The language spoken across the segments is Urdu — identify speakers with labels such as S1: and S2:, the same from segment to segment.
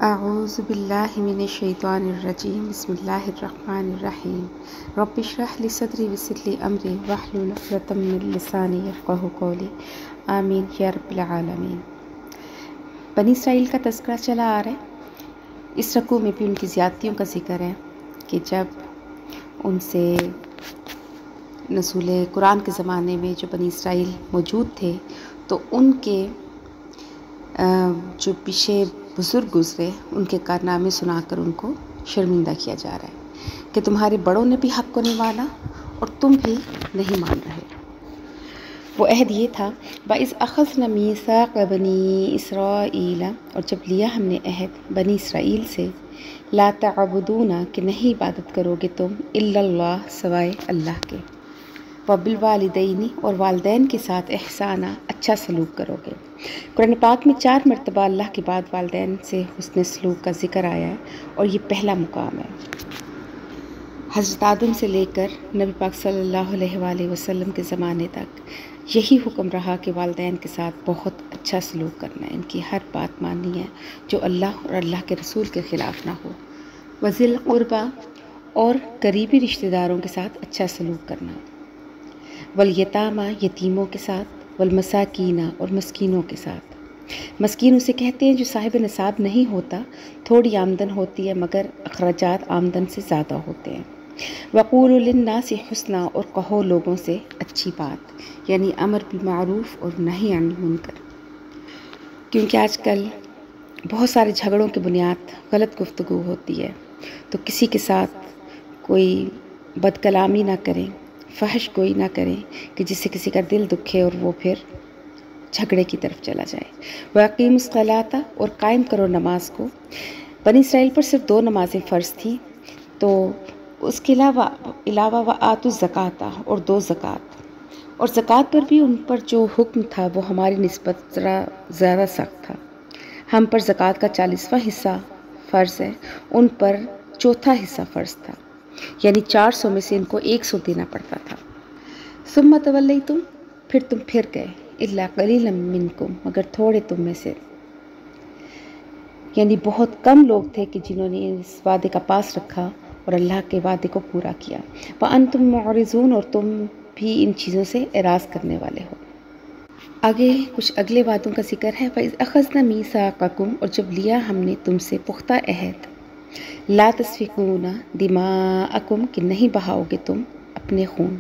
S1: اعوذ باللہ من الشیطان الرجیم بسم اللہ الرحمن الرحیم رب اشرح لی صدری ویسر لی امری واحلل عقدۃ من لسانی یفقہوا قولی آمین یا رب العالمین۔ بنی اسرائیل کا تذکرہ چلا آ رہا ہے۔ اس رکوع میں بھی ان کی زیادتیوں کا ذکر ہے کہ جب ان سے نزول قرآن کے زمانے میں جو بنی اسرائیل موجود تھے تو ان کے جو پیچھے بزرگ گزرے ان کے کارنامے سنا کر ان کو شرمندہ کیا جا رہا ہے کہ تمہارے بڑوں نے بھی حق کو نہیں مانا اور تم بھی نہیں مان رہے۔ وہ عہد یہ تھا وَإِذْ أَخَذْنَا مِيثَاقَ بَنِي إِسْرَائِيلَ، اور جب لیا ہم نے عہد بنی اسرائیل سے، لا تعبدون کہ نہیں عبادت کرو گے تم الا اللہ سوائے اللہ کے، وبالوالدین اور والدین کے ساتھ احسانہ اچھا سلوک کرو گے۔ قرآن پاک میں 4 مرتبہ اللہ کے بعد والدین سے حسن سلوک کا ذکر آیا ہے اور یہ پہلا مقام ہے۔ حضرت آدم سے لے کر نبی پاک صلی اللہ علیہ وآلہ وسلم کے زمانے تک یہی حکم رہا کہ والدین کے ساتھ بہت اچھا سلوک کرنا ہے، ان کی ہر بات ماننی ہے جو اللہ اور اللہ کے رسول کے خلاف نہ ہو۔ وذی القربیٰ اور قریبی رشتہ داروں کے ساتھ اچھا سلوک کرنا، والیتامیٰ یتیموں کے ساتھ، والمساکین اور مسکینوں کے ساتھ۔ مسکین اسے کہتے ہیں جو صاحب نصاب نہیں ہوتا، تھوڑی آمدن ہوتی ہے مگر اخراجات آمدن سے زیادہ ہوتے ہیں۔ وقولوا للناس حسنا اور کہو لوگوں سے اچھی بات، یعنی امر بالمعروف اور نہی عن المنکر، کیونکہ آج کل بہت سارے جھگڑوں کی بنیاد غلط گفتگو ہوتی ہے، تو کسی کے ساتھ کوئی بد کلامی نہ کریں، فحش گوئی نہ کریں کہ جس سے کسی کا دل دکھے اور وہ پھر جھگڑے کی طرف چلا جائے۔ وَأَقِیمُوا الصَّلَاةَ اور قائم کرو نماز کو۔ بنی اسرائیل پر صرف 2 نمازیں فرض تھیں، تو اس کے علاوہ وَآتُوا الزَّکَاةَ اور 2 زکوٰۃ، اور زکوٰۃ پر بھی ان پر جو حکم تھا وہ ہماری نسبت ذرا زیادہ سخت تھا۔ ہم پر زکوٰۃ کا 40واں حصہ فرض ہے، ان پر 1/4 حصہ فرض تھا، یعنی 400 میں سے ان کو 100 دینا پڑتا تھا۔ ثم تولیتم پھر تم پھر گئے، الا قلیلا منکم مگر تھوڑے تم میں سے، یعنی بہت کم لوگ تھے کہ جنہوں نے اس وعدے کا پاس رکھا اور اللہ کے وعدے کو پورا کیا۔ وانتم معرضون اور تم بھی ان چیزوں سے اعراض کرنے والے ہو۔ آگے کچھ اگلے وعدوں کا ذکر ہے۔ وَإِذْ أَخَذْنَا مِيثَاقَكُمْ اور جب لیا ہم نے تم سے پختہ عہد، لا تسفکون دماءکم کہ نہیں بہاؤ گے تم اپنے خون،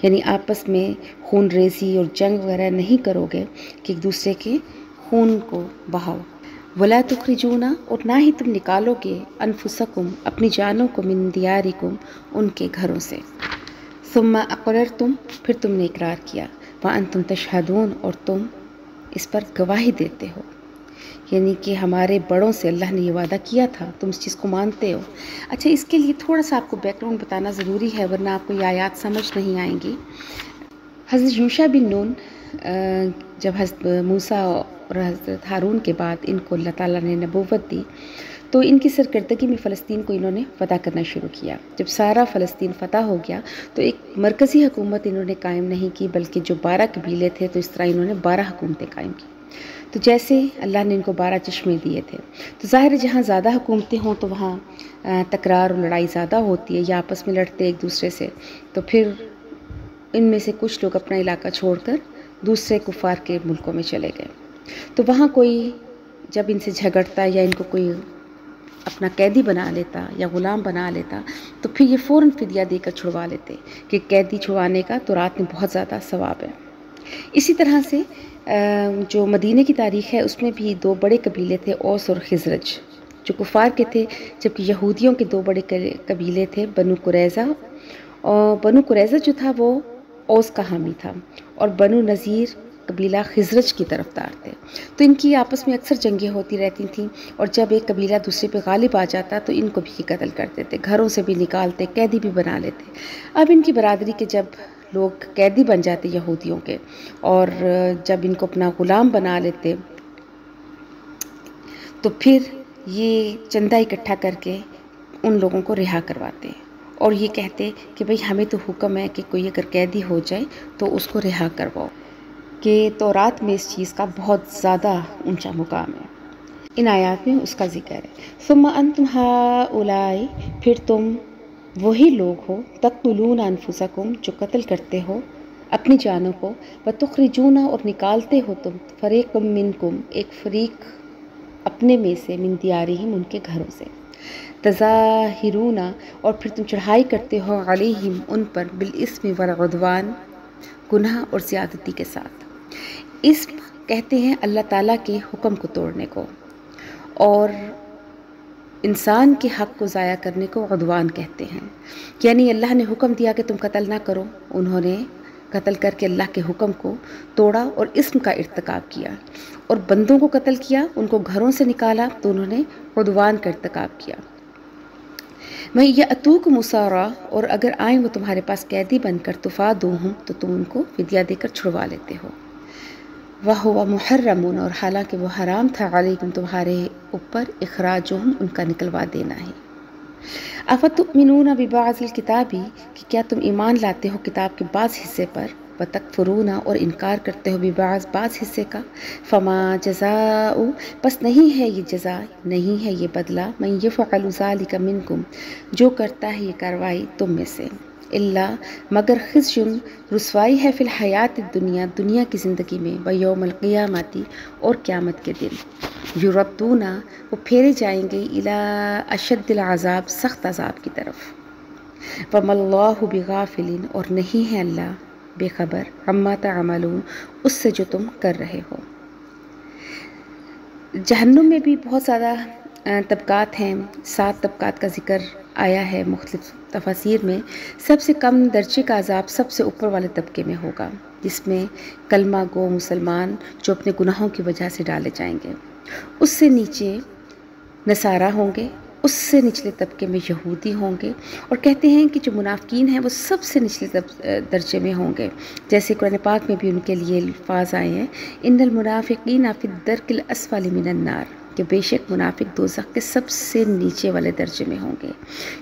S1: یعنی آپس میں خون ریزی اور جنگ وغیرہ نہیں کرو گے کہ ایک دوسرے کے خون کو بہاؤ۔ ولا تخرجون اور نہ ہی تم نکالو گے انفسکم اپنی جانوں کو من دیارکم ان کے گھروں سے۔ ثم اقررتم پھر تم نے اقرار کیا، وانتم تشہدون اور تم اس پر گواہی دیتے ہو، یعنی کہ ہمارے بڑوں سے اللہ نے یہ وعدہ کیا تھا، تم اس چیز کو مانتے ہو۔ اچھا، اس کے لیے تھوڑا سا آپ کو بیک گراؤنڈ بتانا ضروری ہے ورنہ آپ کو یہ آیات سمجھ نہیں آئیں گی۔ حضرت یوشع بن نون جب حضرت موسیٰ اور حضرت ہارون کے بعد ان کو اللہ تعالیٰ نے نبوت دی تو ان کی سرکردگی میں فلسطین کو انہوں نے فتح کرنا شروع کیا۔ جب سارا فلسطین فتح ہو گیا تو ایک مرکزی حکومت انہوں نے قائم نہیں کی، بلکہ جو 12 قبیلے تھے تو اس طرح انہوں نے 12 حکومتیں قائم کی۔ تو جیسے اللہ نے ان کو 12 چشمے دیے تھے، تو ظاہر ہے جہاں زیادہ حکومتیں ہوں تو وہاں تکرار اور لڑائی زیادہ ہوتی ہے، یا آپس میں لڑتے ایک دوسرے سے، تو پھر ان میں سے کچھ لوگ اپنا علاقہ چھوڑ کر دوسرے کفار کے ملکوں میں چلے گئے۔ تو وہاں کوئی جب ان سے جھگڑتا یا ان کو کوئی اپنا قیدی بنا لیتا یا غلام بنا لیتا تو پھر یہ فوراً فدیہ دے کر چھڑوا لیتے کہ قیدی چھڑوانے کا تو رات میں بہت زیادہ ثواب ہے۔ اسی طرح سے جو مدینہ کی تاریخ ہے اس میں بھی 2 بڑے قبیلے تھے، اوس اور خزرج، جو کفار کے تھے، جبکہ یہودیوں کے 2 بڑے قبیلے تھے، بنو قریظہ، اور بنو قریظہ جو تھا وہ اوس کا حامی تھا اور بنو نذیر قبیلہ خزرج کی طرفدار تھے۔ تو ان کی آپس میں اکثر جنگیں ہوتی رہتی تھیں، اور جب ایک قبیلہ دوسرے پہ غالب آ جاتا تو ان کو بھی قتل کر دیتے، گھروں سے بھی نکالتے، قیدی بھی بنا لیتے۔ اب ان کی برادری کے جب لوگ قیدی بن جاتے یہودیوں کے، اور جب ان کو اپنا غلام بنا لیتے تو پھر یہ چندہ اکٹھا کر کے ان لوگوں کو رہا کرواتے اور یہ کہتے کہ بھئی ہمیں تو حکم ہے کہ کوئی اگر قیدی ہو جائے تو اس کو رہا کرواؤ، کہ تورات میں اس چیز کا بہت زیادہ اونچا مقام ہے۔ ان آیات میں اس کا ذکر ہے۔ ثم انتم ہؤلاء، پھر تم وہی لوگ ہو، تقتلون انفسکم، جو قتل کرتے ہو اپنی جانوں کو، وتخرجون، اور نکالتے ہو تم، فریق منکم، ایک فریق اپنے میں سے، من دیارہم، ان کے گھروں سے، تظاہرون، اور پھر تم چڑھائی کرتے ہو، علیہم، ان پر، بالاسم والعدوان، گناہ اور زیادتی کے ساتھ۔ اسم کہتے ہیں اللہ تعالیٰ کے حکم کو توڑنے کو، اور انسان کے حق کو ضائع کرنے کو عدوان کہتے ہیں۔ یعنی اللہ نے حکم دیا کہ تم قتل نہ کرو، انہوں نے قتل کر کے اللہ کے حکم کو توڑا اور اسم کا ارتکاب کیا، اور بندوں کو قتل کیا، ان کو گھروں سے نکالا، تو انہوں نے عدوان کا ارتکاب کیا۔ میں یأتوک مسارع، اور اگر آئیں وہ تمہارے پاس قیدی بن کر، تفادوہم، تو تم ان کو فدیہ دے کر چھڑوا لیتے ہو، وَهُوَ مُحَرَّمٌ، اور حالانکہ وہ حرام تھا، علیکم، تمہارے اوپر، اخراجہم، ان کا نکلوا دینا ہے۔ افتؤمنون ببعض الکتاب، کہ کیا تم ایمان لاتے ہو کتاب کے بعض حصے پر، وتکفرون، اور انکار کرتے ہو ببعض، بعض حصے کا، فما جزاء، پس نہیں ہے یہ جزا، نہیں ہے یہ بدلہ، من یفعل ذلک منکم، جو کرتا ہے یہ کاروائی تم میں سے، الا، مگر خزی، رسوائی ہے، فی الحیات الدنیا، دنیا کی زندگی میں، ویوم القیامت، اور قیامت کے دن، یردون، وہ پھیرے جائیں گے، الی اشد العذاب، سخت عذاب کی طرف، وما اللہ بغافل، اور نہیں ہے اللہ بے خبر، عما تعملون، اس سے جو تم کر رہے ہو۔ جہنم میں بھی بہت زیادہ طبقات ہیں، 7 طبقات کا ذکر آیا ہے مختلف تفاسیر میں۔ سب سے کم درجے کا عذاب سب سے اوپر والے طبقے میں ہوگا، جس میں کلمہ گو مسلمان جو اپنے گناہوں کی وجہ سے ڈالے جائیں گے، اس سے نیچے نصارہ ہوں گے، اس سے نچلے طبقے میں یہودی ہوں گے، اور کہتے ہیں کہ جو منافقین ہیں وہ سب سے نچلے درجے میں ہوں گے، جیسے قرآن پاک میں بھی ان کے لیے الفاظ آئے ہیں، ان المنافقین فی الدرک الاسفل من النار، کہ بے شک منافق دوزخ کے سب سے نیچے والے درجے میں ہوں گے،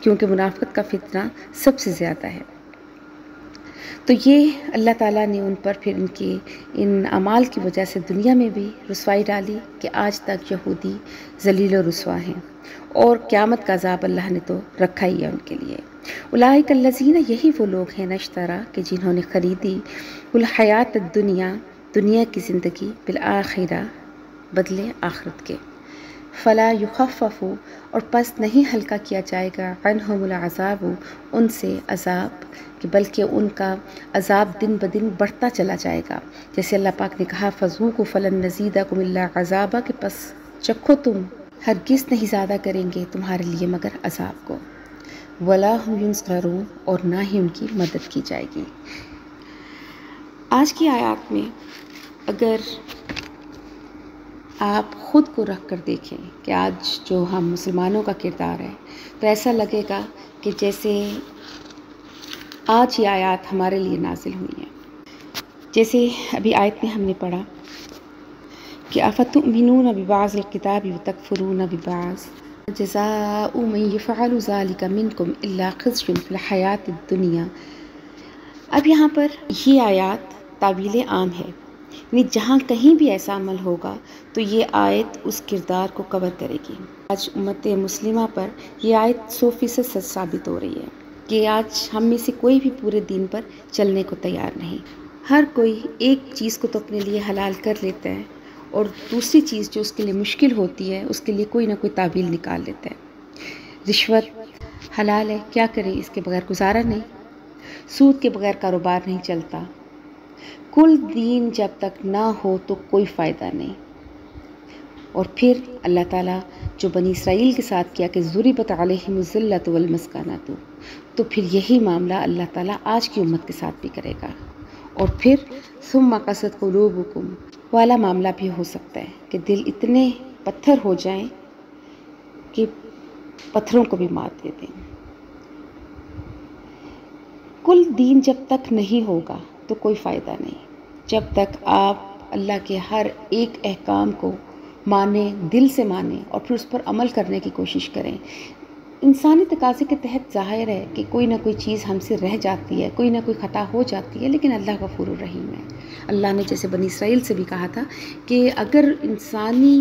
S1: کیونکہ منافقت کا فتنہ سب سے زیادہ ہے۔ تو یہ اللہ تعالیٰ نے ان پر پھر ان کے ان اعمال کی وجہ سے دنیا میں بھی رسوائی ڈالی، کہ آج تک یہودی ذلیل و رسوا ہیں، اور قیامت کا عذاب اللہ نے تو رکھا ہی ہے ان کے لیے۔ اولئک الذین، یہی وہ لوگ ہیں، نشترا، کہ جنہوں نے خریدی، الحیات الدنیا، دنیا کی زندگی، بالآخرہ، بدلے آخرت کے، فلا یخفف، اور پس نہیں ہلکا کیا جائے گا، عنہم العذاب، ان سے عذاب، کہ بلکہ ان کا عذاب دن بدن بڑھتا چلا جائے گا، جیسے اللہ پاک نے کہا، فذوقوا فلن نزیدکم الا عذابا، کہ پس چکھو، تم ہرگز نہیں زیادہ کریں گے تمہارے لیے مگر عذاب کو، ولا ہم ینصرون، اور نہ ہی ان کی مدد کی جائے گی۔ آج کی آیات میں اگر آپ خود کو رکھ کر دیکھیں کہ آج جو ہم مسلمانوں کا کردار ہے، تو ایسا لگے گا کہ جیسے آج یہ آیات ہمارے لیے نازل ہوئی ہیں۔ جیسے ابھی آیت میں ہم نے پڑھا کہ افتؤمنون ببعض الکتاب وتکفرون ببعض، جزاء من یفعل ذلک منکم الا خزی فی الحیات الدنیا۔ اب یہاں پر یہ آیات تعبیل عام ہے، یعنی جہاں کہیں بھی ایسا عمل ہوگا تو یہ آیت اس کردار کو کور کرے گی۔ آج امت مسلمہ پر یہ آیت 100% سچ ثابت ہو رہی ہے کہ آج ہم میں سے کوئی بھی پورے دین پر چلنے کو تیار نہیں، ہر کوئی ایک چیز کو تو اپنے لیے حلال کر لیتا ہے، اور دوسری چیز جو اس کے لیے مشکل ہوتی ہے اس کے لیے کوئی نہ کوئی تعویل نکال لیتا ہے۔ رشوت حلال ہے، کیا کریں، اس کے بغیر گزارا نہیں، سود کے بغیر کاروبار نہیں چلتا، کل دین جب تک نہ ہو تو کوئی فائدہ نہیں۔ اور پھر اللہ تعالیٰ جو بنی اسرائیل کے ساتھ کیا کہ ضربت علیہم الذلۃ والمسکنۃ، تو پھر یہی معاملہ اللہ تعالیٰ آج کی امت کے ساتھ بھی کرے گا، اور پھر ثم قست قلوبکم والا معاملہ بھی ہو سکتا ہے کہ دل اتنے پتھر ہو جائیں کہ پتھروں کو بھی مات دے دیں۔ کل دین جب تک نہیں ہوگا تو کوئی فائدہ نہیں، جب تک آپ اللہ کے ہر ایک احکام کو مانیں، دل سے مانیں، اور پھر اس پر عمل کرنے کی کوشش کریں۔ انسانی تقاضے کے تحت ظاہر ہے کہ کوئی نہ کوئی چیز ہم سے رہ جاتی ہے، کوئی نہ کوئی خطا ہو جاتی ہے، لیکن اللہ غفور الرحیم ہے۔ اللہ نے جیسے بنی اسرائیل سے بھی کہا تھا کہ اگر انسانی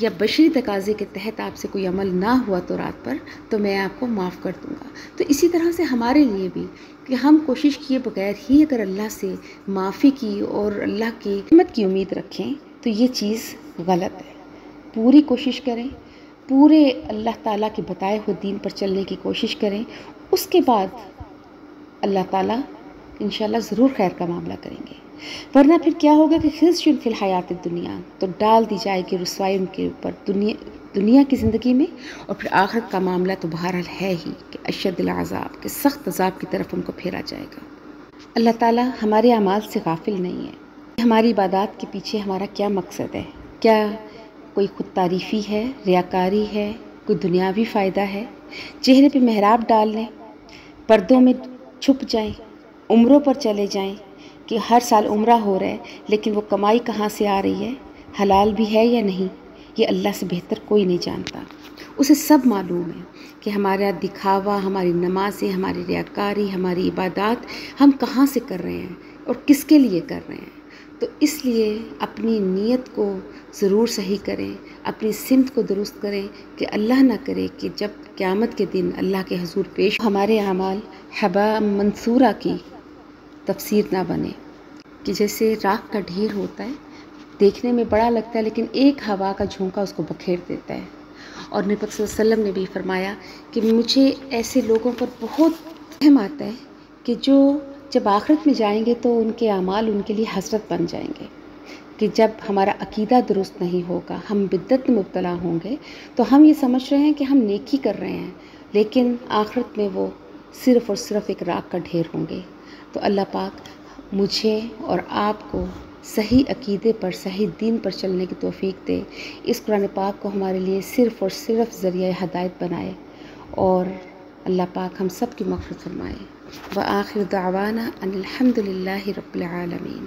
S1: یا بشری تقاضے کے تحت آپ سے کوئی عمل نہ ہوا تو رات پر، تو میں آپ کو معاف کر دوں گا۔ تو اسی طرح سے ہمارے لیے بھی کہ ہم کوشش کیے بغیر ہی اگر اللہ سے معافی کی اور اللہ کی رحمت کی امید رکھیں تو یہ چیز غلط ہے۔ پوری کوشش کریں، پورے اللہ تعالیٰ کے بتائے ہوئے دین پر چلنے کی کوشش کریں، اس کے بعد اللہ تعالیٰ انشاءاللہ ضرور خیر کا معاملہ کریں گے۔ ورنہ پھر کیا ہوگا کہ خزي فی الحیات الدنیا، تو ڈال دی جائے گی رسوائی ان کے اوپر دنیا کی زندگی میں، اور پھر آخرت کا معاملہ تو بہرحال ہے ہی کہ اشد العذاب، کے سخت عذاب کی طرف ان کو پھیرا جائے گا۔ اللہ تعالیٰ ہمارے اعمال سے غافل نہیں ہے۔ ہماری عبادات کے پیچھے ہمارا کیا مقصد ہے؟ کیا کوئی خود تعریفی ہے، ریاکاری ہے، کوئی دنیاوی فائدہ ہے؟ چہرے پہ محراب ڈال لیں، پردوں میں چھپ جائیں، عمروں پر چلے جائیں کہ ہر سال عمرہ ہو رہا ہے، لیکن وہ کمائی کہاں سے آ رہی ہے، حلال بھی ہے یا نہیں، یہ اللہ سے بہتر کوئی نہیں جانتا۔ اسے سب معلوم ہے کہ ہمارا دکھاوا، ہماری نمازیں، ہماری ریاکاری، ہماری عبادات ہم کہاں سے کر رہے ہیں اور کس کے لیے کر رہے ہیں۔ تو اس لیے اپنی نیت کو ضرور صحیح کریں، اپنی سمت کو درست کریں کہ اللہ نہ کرے کہ جب قیامت کے دن اللہ کے حضور پیش ہمارے اعمال حباء منثورہ کی تفسیر نہ بنے، کہ جیسے راکھ کا ڈھیر ہوتا ہے، دیکھنے میں بڑا لگتا ہے لیکن ایک ہوا کا جھونکا اس کو بکھیر دیتا ہے۔ اور نبی صلی اللہ علیہ وسلم نے بھی فرمایا کہ مجھے ایسے لوگوں پر بہت رحم آتا ہے کہ جو جب آخرت میں جائیں گے تو ان کے اعمال ان کے لیے حسرت بن جائیں گے، کہ جب ہمارا عقیدہ درست نہیں ہوگا، ہم بدعت میں مبتلا ہوں گے، تو ہم یہ سمجھ رہے ہیں کہ ہم نیکی کر رہے ہیں، لیکن آخرت میں وہ صرف اور صرف ایک راکھ کا ڈھیر ہوں گے۔ تو اللہ پاک مجھے اور آپ کو صحیح عقیدے پر، صحیح دین پر چلنے کی توفیق دے، اس قرآن پاک کو ہمارے لیے صرف اور صرف ذریعہ ہدایت بنائے، اور اللہ پاک ہم سب کی مغفرت فرمائے۔ وآخر دعوانا ان الحمد للہ رب العالمین۔